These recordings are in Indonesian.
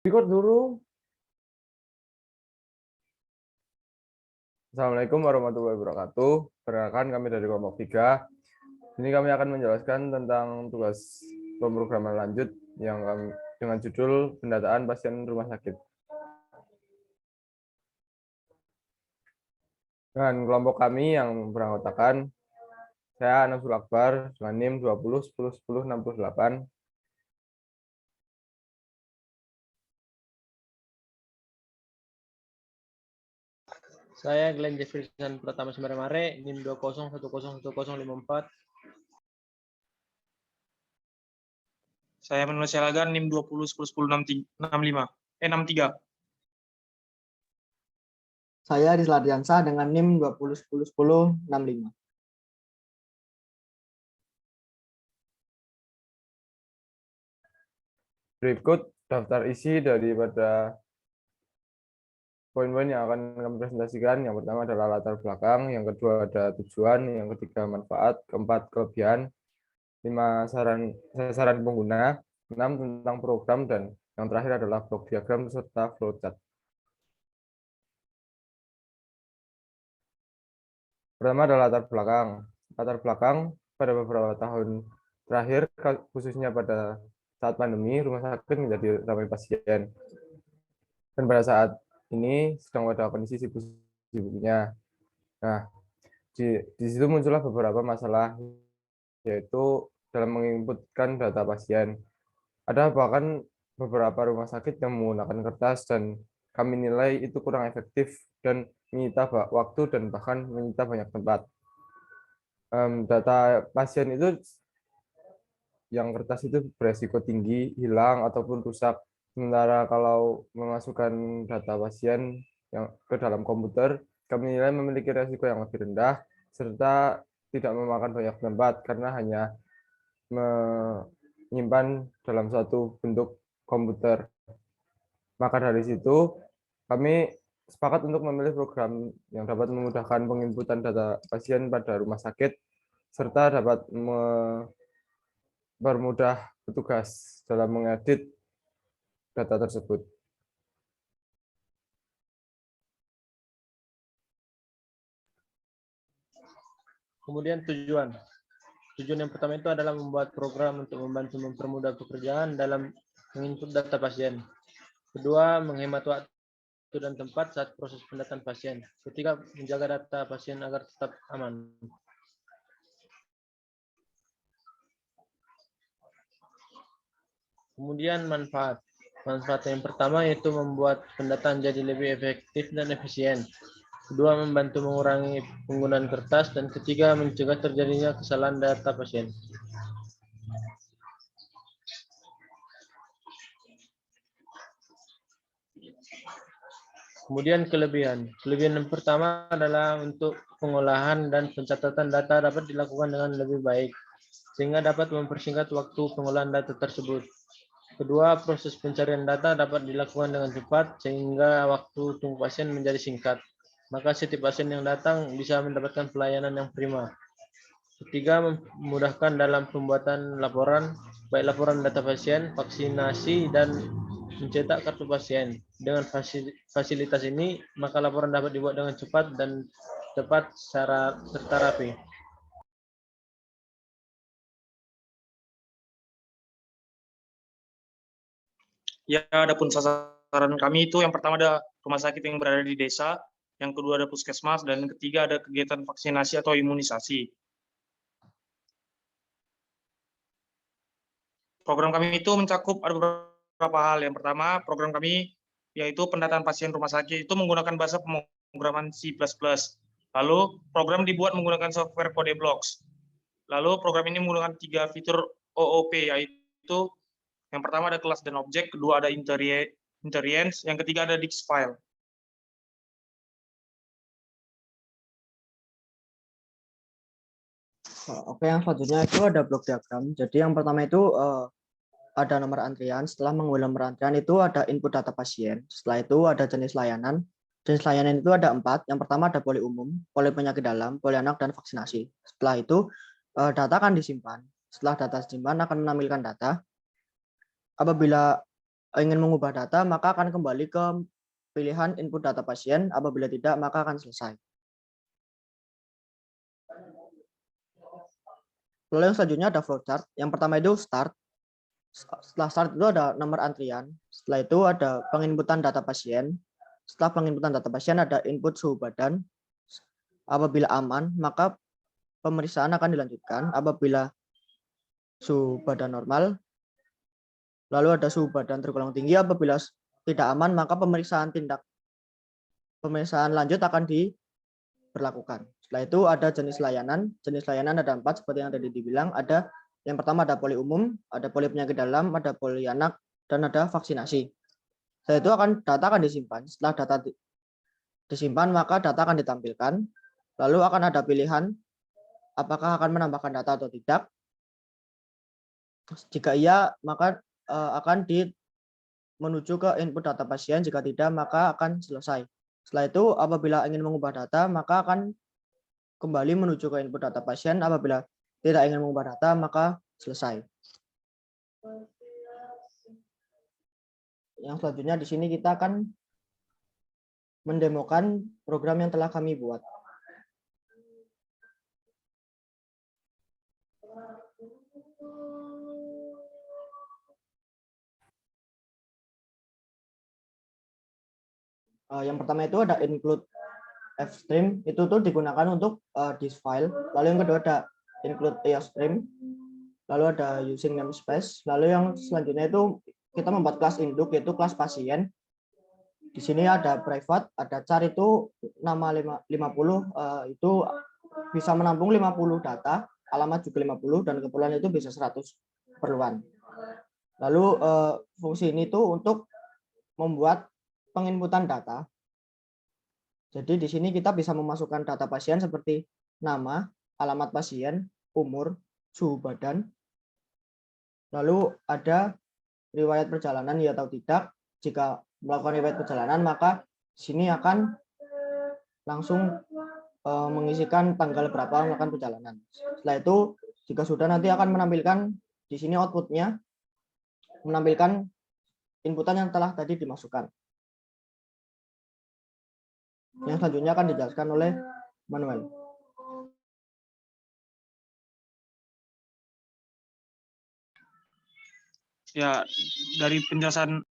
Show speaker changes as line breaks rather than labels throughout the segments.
Record dulu. Assalamualaikum warahmatullahi wabarakatuh. Perkenalkan kami dari kelompok 3. Ini kami akan menjelaskan tentang tugas pemrograman lanjut yang dengan judul pendataan pasien rumah sakit. Dengan kelompok kami yang beranggotakan saya Anasul Akbar dengan NIM 20 10 10 68.
Saya Glenn Jefferson Pratama Semaremare, NIM 2010101054.
Saya Manuel Sialagan, NIM 2010101063.
Saya Rizal Ardiansyah dengan NIM 20101065.
Berikut daftar isi daripada poin-poin yang akan kami presentasikan. Yang pertama adalah latar belakang, yang kedua ada tujuan, yang ketiga manfaat, keempat kelebihan, 5 sasaran pengguna, 6 tentang program, dan yang terakhir adalah blok diagram serta flowchart. Pertama adalah latar belakang. Latar belakang pada beberapa tahun terakhir, khususnya pada saat pandemi, rumah sakit menjadi ramai pasien. Dan pada saat ini sedang pada kondisi sibuk-sibuknya. Nah, di situ muncullah beberapa masalah, yaitu dalam menginputkan data pasien. Ada bahkan beberapa rumah sakit yang menggunakan kertas dan kami nilai itu kurang efektif dan menyita waktu dan bahkan menyita banyak tempat. Data pasien itu yang kertas itu beresiko tinggi hilang ataupun rusak. Sementara kalau memasukkan data pasien yang ke dalam komputer, kami nilai memiliki resiko yang lebih rendah serta tidak memakan banyak tempat karena hanya menyimpan dalam satu bentuk komputer. Maka dari situ kami sepakat untuk memilih program yang dapat memudahkan penginputan data pasien pada rumah sakit serta dapat mempermudah petugas dalam mengedit data tersebut.
Kemudian tujuan. Tujuan yang pertama itu adalah membuat program untuk membantu mempermudah pekerjaan dalam menginput data pasien. Kedua, menghemat waktu dan tempat saat proses pendataan pasien. Ketiga, menjaga data pasien agar tetap aman. Kemudian manfaat. Manfaat yang pertama yaitu membuat pendataan jadi lebih efektif dan efisien. Kedua, membantu mengurangi penggunaan kertas. Dan ketiga, mencegah terjadinya kesalahan data pasien. Kemudian kelebihan. Kelebihan yang pertama adalah untuk pengolahan dan pencatatan data dapat dilakukan dengan lebih baik, sehingga dapat mempersingkat waktu pengolahan data tersebut. Kedua, proses pencarian data dapat dilakukan dengan cepat, sehingga waktu tunggu pasien menjadi singkat. Maka setiap pasien yang datang bisa mendapatkan pelayanan yang prima. Ketiga, memudahkan dalam pembuatan laporan, baik laporan data pasien, vaksinasi, dan mencetak kartu pasien. Dengan fasilitas ini, maka laporan dapat dibuat dengan cepat dan tepat serta rapi.
Ya, adapun sasaran kami itu yang pertama ada rumah sakit yang berada di desa, yang kedua ada puskesmas, dan yang ketiga ada kegiatan vaksinasi atau imunisasi. Program kami itu mencakup ada beberapa hal. Yang pertama, program kami yaitu pendataan pasien rumah sakit itu menggunakan bahasa pemrograman C++. Lalu program dibuat menggunakan software CodeBlocks. Lalu program ini menggunakan 3 fitur OOP, yaitu yang pertama ada kelas dan objek, kedua ada invariance, yang ketiga ada disk file.
Oke, yang selanjutnya itu ada blok diagram. Jadi yang pertama itu ada nomor antrian. Setelah mengambil nomor antrian itu ada input data pasien. Setelah itu ada jenis layanan. Jenis layanan itu ada 4. Yang pertama ada poli umum, poli penyakit dalam, poli anak, dan vaksinasi. Setelah itu data akan disimpan. Setelah data disimpan akan menampilkan data. Apabila ingin mengubah data, maka akan kembali ke pilihan input data pasien. Apabila tidak, maka akan selesai. Lalu yang selanjutnya ada flowchart. Yang pertama itu start. Setelah start itu ada nomor antrian. Setelah itu ada penginputan data pasien. Setelah penginputan data pasien ada input suhu badan. Apabila aman, maka pemeriksaan akan dilanjutkan. Apabila suhu badan normal, lalu ada suhu badan tergolong tinggi. Apabila tidak aman, maka pemeriksaan lanjut akan diberlakukan. Setelah itu ada jenis layanan. Jenis layanan ada 4 seperti yang tadi dibilang. Ada yang pertama ada poli umum, ada poli penyakit dalam, ada poli anak, dan ada vaksinasi. Setelah itu data akan disimpan. Setelah data disimpan, maka data akan ditampilkan. Lalu akan ada pilihan apakah akan menambahkan data atau tidak. Jika iya, maka akan menuju ke input data pasien. Jika tidak, maka akan selesai. Setelah itu, apabila ingin mengubah data, maka akan kembali menuju ke input data pasien. Apabila tidak ingin mengubah data, maka selesai. Yang selanjutnya di sini kita akan mendemokan program yang telah kami buat. Yang pertama itu ada include fstream, itu tuh digunakan untuk this file. Lalu yang kedua ada include eostream, lalu ada using namespace. Lalu yang selanjutnya itu kita membuat kelas induk, yaitu kelas pasien. Di sini ada private, ada char itu nama 50, itu bisa menampung 50 data, alamat juga 50, dan keperluan itu bisa 100 keperluan. Lalu fungsi ini tuh untuk membuat penginputan data. Jadi di sini kita bisa memasukkan data pasien seperti nama, alamat pasien, umur, suhu badan. Lalu ada riwayat perjalanan ya atau tidak. Jika melakukan riwayat perjalanan, maka di sini akan langsung mengisikan tanggal berapa melakukan perjalanan. Setelah itu, jika sudah nanti akan menampilkan di sini outputnya, menampilkan inputan yang telah tadi dimasukkan. Yang selanjutnya akan dijelaskan oleh Manuel.
Ya, dari penjelasan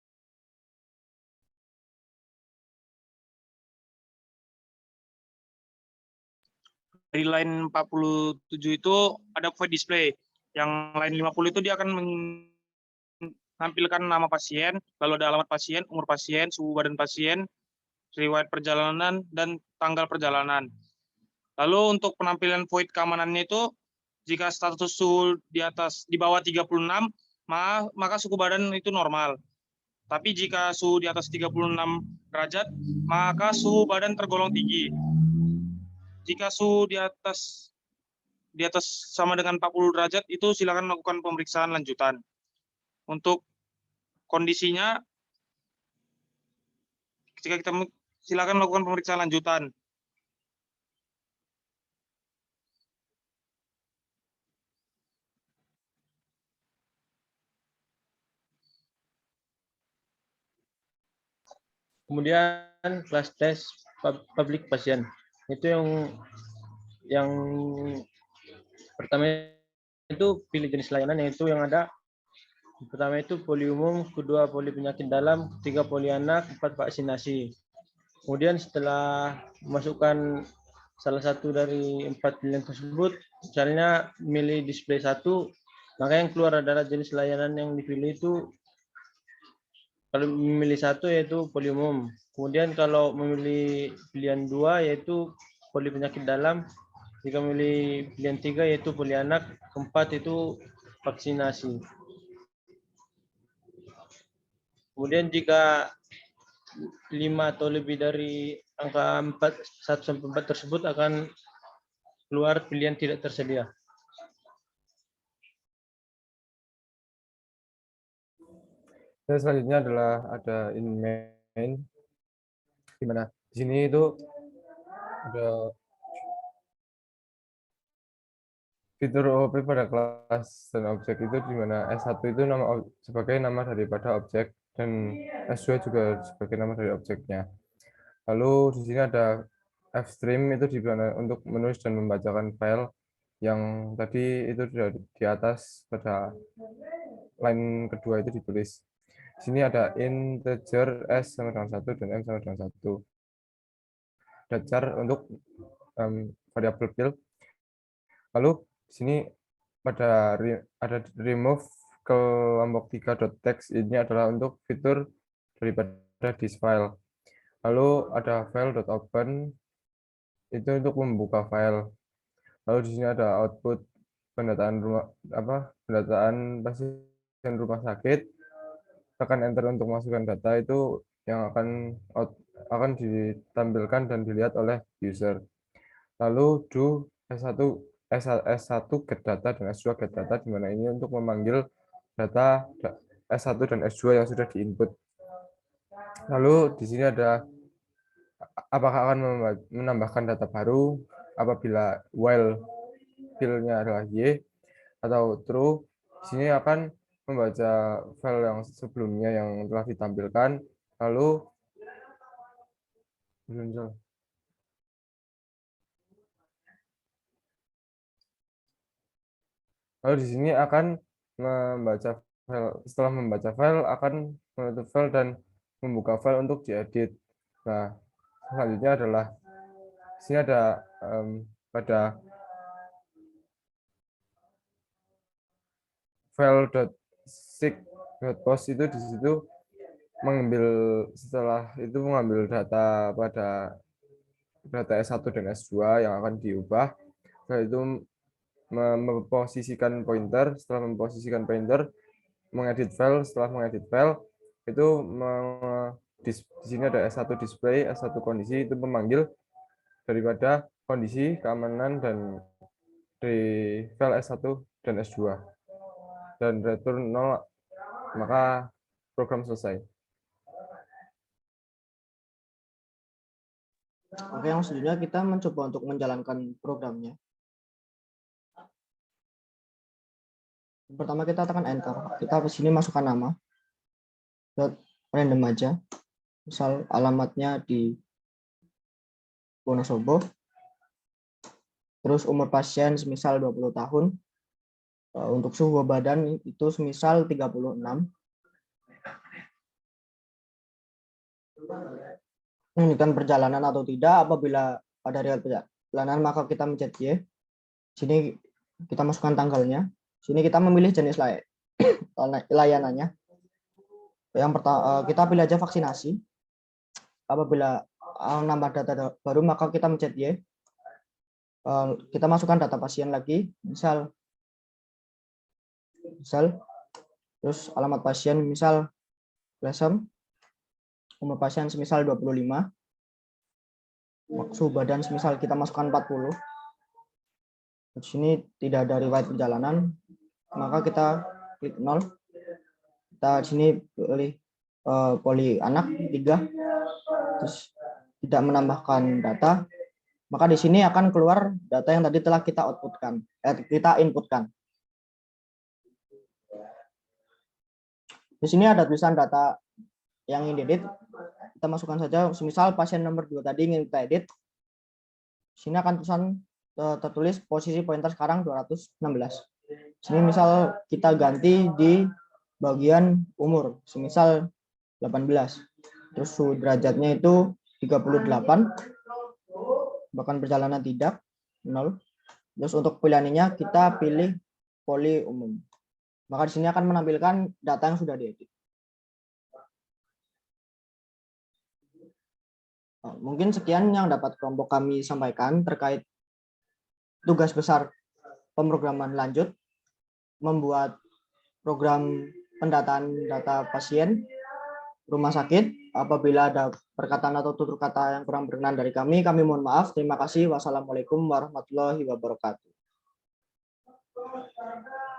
dari line 47 itu ada void display. Yang line 50 itu dia akan menampilkan nama pasien, lalu ada alamat pasien, umur pasien, suhu badan pasien, riwayat perjalanan, dan tanggal perjalanan. Lalu untuk penampilan void keamanannya itu, jika status suhu di bawah 36, maka suhu badan itu normal. Tapi jika suhu di atas 36 derajat, maka suhu badan tergolong tinggi. Jika suhu di atas sama dengan 40 derajat, itu silakan melakukan pemeriksaan lanjutan. Untuk kondisinya, jika kita silakan melakukan pemeriksaan lanjutan.
Kemudian kelas tes public pasien. Itu yang pertama itu pilih jenis layanan, yaitu yang ada pertama itu poli umum, kedua poli penyakit dalam, ketiga poli anak, 4 vaksinasi. Kemudian setelah memasukkan salah satu dari 4 pilihan tersebut, misalnya milih display 1, maka yang keluar adalah jenis layanan yang dipilih itu. Kalau memilih 1 yaitu poli umum. Kemudian kalau memilih pilihan 2 yaitu poli penyakit dalam. Jika memilih pilihan 3 yaitu poli anak. Keempat itu vaksinasi. Kemudian jika 5 atau lebih dari angka 1 sampai 4 tersebut akan keluar pilihan tidak tersedia.
Dan selanjutnya adalah ada in main, di mana di sini itu ada fitur OOP pada kelas dan objek itu, di mana S1 itu sebagai nama daripada objek, dan S2 juga sebagai nama dari objeknya. Lalu di sini ada Fstream, itu digunakan untuk menulis dan membacakan file yang tadi itu di atas pada line kedua itu ditulis. Di sini ada integer S sama dengan 1 dan M sama dengan 1. Ada char untuk variabel fill. Lalu di sini ada remove kelompok 3.text, ini adalah untuk fitur daripada this file. Lalu ada file.open, itu untuk membuka file. Lalu di sini ada output pendataan pendataan pasien rumah sakit. Tekan enter untuk masukkan data itu yang akan ditampilkan dan dilihat oleh user. Lalu do S1 get data dan S2 get data, di mana ini untuk memanggil data S1 dan S2 yang sudah diinput. Lalu di sini ada apakah akan menambahkan data baru apabila while fill-nya adalah Y atau true. Di sini akan membaca file yang sebelumnya yang telah ditampilkan, lalu di sini akan membaca file. Setelah membaca file akan menutup file dan membuka file untuk diedit. Nah, selanjutnya adalah di sini ada pada file.seek.post itu di situ setelah itu mengambil data pada data S1 dan S2 yang akan diubah. Setelah itu memposisikan pointer, setelah memposisikan pointer, mengedit file, setelah mengedit file itu di sini ada S1 display, S1 kondisi, itu memanggil daripada kondisi keamanan dan di file S1 dan S2 dan return 0, maka program selesai.
Oke, yang selanjutnya kita mencoba untuk menjalankan programnya. Pertama kita tekan enter. Kita di sini masukkan nama. Random aja. Misal alamatnya di Wonosobo. Terus umur pasien semisal 20 tahun. Untuk suhu badan itu semisal 36. Menunjukkan perjalanan atau tidak. Apabila pada riwayat perjalanan maka kita mencet Y. Sini kita masukkan tanggalnya. Sini kita memilih jenis layanannya. Yang pertama kita pilih aja vaksinasi. Apabila nambah data baru maka kita mencet Y. Kita masukkan data pasien lagi, misal terus alamat pasien misal Lesem, umur pasien semisal 25, suhu badan semisal kita masukkan 40. Di sini tidak ada riwayat perjalanan, maka kita klik 0. Kita di sini pilih poli anak 3, terus tidak menambahkan data, maka di sini akan keluar data yang tadi telah kita inputkan. Di sini ada tulisan data yang ingin diedit. Kita masukkan saja, semisal pasien nomor 2 tadi ingin kita edit. Sini akan tertulis posisi pointer sekarang 216. Sini misal kita ganti di bagian umur, semisal 18. Terus suhu derajatnya itu 38. Bahkan perjalanan tidak 0. Terus untuk pilihannya kita pilih poli umum. Maka di sini akan menampilkan data yang sudah diedit. Mungkin sekian yang dapat kelompok kami sampaikan terkait tugas besar pemrograman lanjut membuat program pendataan data pasien rumah sakit. Apabila ada perkataan atau tutur kata yang kurang berkenan dari kami mohon maaf. Terima kasih. Wassalamualaikum warahmatullahi wabarakatuh.